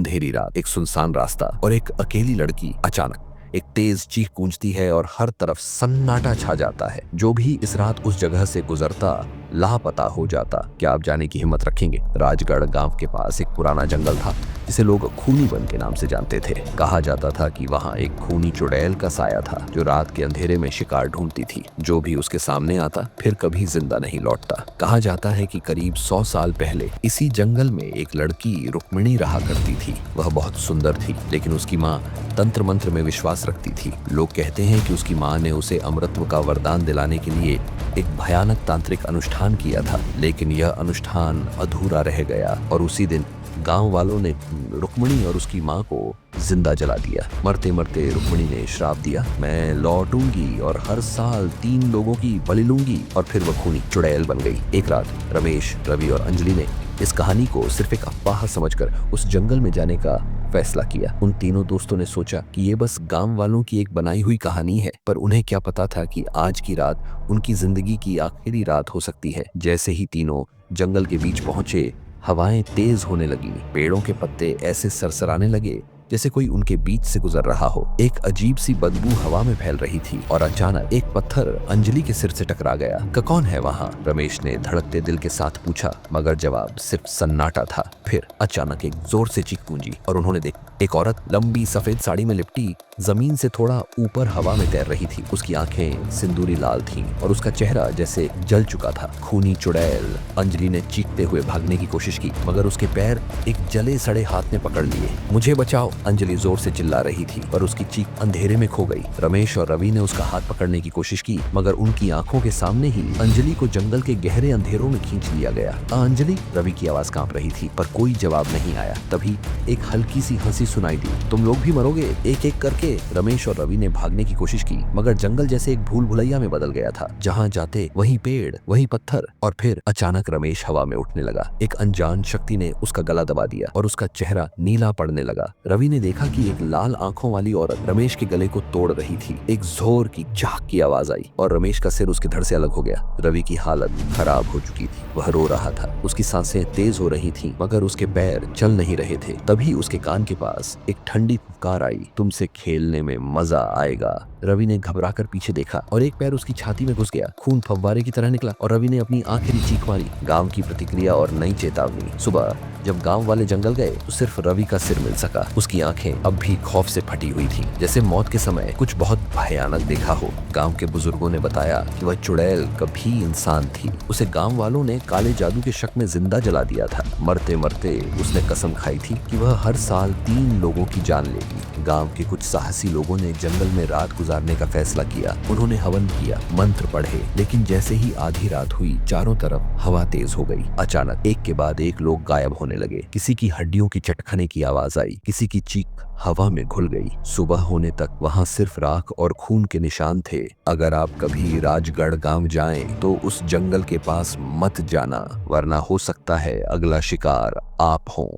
अंधेरी रात, एक सुनसान रास्ता और एक अकेली लड़की। अचानक एक तेज चीख गूंजती है और हर तरफ सन्नाटा छा जाता है। जो भी इस रात उस जगह से गुजरता लापता हो जाता। क्या आप जाने की हिम्मत रखेंगे? राजगढ़ गांव के पास एक पुराना जंगल था जिसे लोग खूनी वन के नाम से जानते थे। कहा जाता था कि वहां एक खूनी चुड़ैल का साया था जो रात के अंधेरे में शिकार ढूंढती थी। जो भी उसके सामने आता फिर कभी जिंदा नहीं लौटता। कहा जाता है कि करीब 100 साल पहले इसी जंगल में एक लड़की रुक्मिणी रहा करती थी। वह बहुत सुंदर थी, लेकिन उसकी माँ तंत्र मंत्र में विश्वास रखती थी। लोग कहते हैं कि उसकी माँ ने उसे अमृतत्व का वरदान दिलाने के लिए एक भयानक तांत्रिक अनुष्ठान किया था, लेकिन यह अनुष्ठान अधूरा रह गया और उसी दिन गांव वालों ने रुक्मिणी और उसकी माँ को जिंदा जला दिया। मरते मरते रुक्मिणी ने श्राप दिया, मैं लौटूंगी और हर साल 3 लोगों की बलि लूंगी। और फिर वह खूनी चुड़ैल बन गई। एक रात रमेश, रवि और अंजलि ने इस कहानी को सिर्फ एक अफवाह समझकर उस जंगल में जाने का फैसला किया। उन तीनों दोस्तों ने सोचा कि ये बस गांव वालों की एक बनाई हुई कहानी है, पर उन्हें क्या पता था कि आज की रात उनकी जिंदगी की आखिरी रात हो सकती है। जैसे ही तीनों जंगल के बीच पहुंचे, हवाएं तेज होने लगी। पेड़ों के पत्ते ऐसे सरसराने लगे जैसे कोई उनके बीच से गुजर रहा हो। एक अजीब सी बदबू हवा में फैल रही थी और अचानक एक पत्थर अंजलि के सिर से टकरा गया। कौन है वहाँ? रमेश ने धड़कते दिल के साथ पूछा, मगर जवाब सिर्फ सन्नाटा था। फिर अचानक एक जोर से चीख गूंजी और उन्होंने देखा एक औरत लंबी सफेद साड़ी में लिपटी जमीन से थोड़ा ऊपर हवा में तैर रही थी। उसकी आंखें सिंदूरी लाल थीं और उसका चेहरा जैसे जल चुका था। खूनी चुड़ैल। अंजलि ने चीखते हुए भागने की कोशिश की, मगर उसके पैर एक जले सड़े हाथ ने पकड़ लिए। मुझे बचाओ, अंजलि जोर से चिल्ला रही थी, पर उसकी चीख अंधेरे में खो गई। रमेश और रवि ने उसका हाथ पकड़ने की कोशिश की, मगर उनकी आंखों के सामने ही अंजलि को जंगल के गहरे अंधेरों में खींच लिया गया। अंजलि, रवि की आवाज कांप रही थी, पर कोई जवाब नहीं आया। तभी एक हल्की सी हंसी सुनाई दी। तुम लोग भी मरोगे, एक एक करके। रमेश और रवि ने भागने की कोशिश की, मगर जंगल जैसे एक भूल भुलैया में बदल गया था। जहाँ जाते वहीं पेड़, वहीं पत्थर। और फिर अचानक रमेश हवा में उठने लगा। एक अनजान शक्ति ने उसका गला दबा दिया और उसका चेहरा नीला पड़ने लगा। रवि ने देखा कि एक लाल आंखों वाली औरत रमेश के गले को तोड़ रही थी। एक जोर की झाक की आवाज आई और रमेश का सिर उसके धड़ से अलग हो गया। रवि की हालत खराब हो चुकी थी। वह रो रहा था, उसकी सांसें तेज हो रही थीं, मगर उसके पैर चल नहीं रहे थे। तभी उसके कान के पास एक ठंडी फुफकार आई, तुमसे खेलने में मजा आएगा। रवि ने घबराकर पीछे देखा और एक पैर उसकी छाती में घुस गया। खून फव्वारे की तरह निकला और रवि ने अपनी आखिरी चीख मारी। गांव की प्रतिक्रिया और नई चेतावनी। सुबह जब गांव वाले जंगल गए तो सिर्फ रवि का सिर मिल सका। उसकी आंखें अब भी खौफ से फटी हुई थी, जैसे मौत के समय कुछ बहुत भयानक देखा हो। गांव के बुजुर्गों ने बताया कि वह चुड़ैल कभी इंसान थी। उसे गांव वालों ने काले जादू के शक में जिंदा जला दिया था। मरते मरते उसने कसम खाई थी कि वह हर साल 3 लोगों की जान लेगी। गांव के कुछ साहसी लोगों ने जंगल में रात गुजारने का फैसला किया। उन्होंने हवन किया, मंत्र पढ़े, लेकिन जैसे ही आधी रात हुई, चारों तरफ हवा तेज हो गई। अचानक एक के बाद एक लोग गायब होने लगे। किसी की हड्डियों की चटखने की आवाज आई, किसी की चीख हवा में घुल गई। सुबह होने तक वहां सिर्फ राख और खून के निशान थे। अगर आप कभी राजगढ़ गांव जाएं तो उस जंगल के पास मत जाना, वरना हो सकता है अगला शिकार आप हों।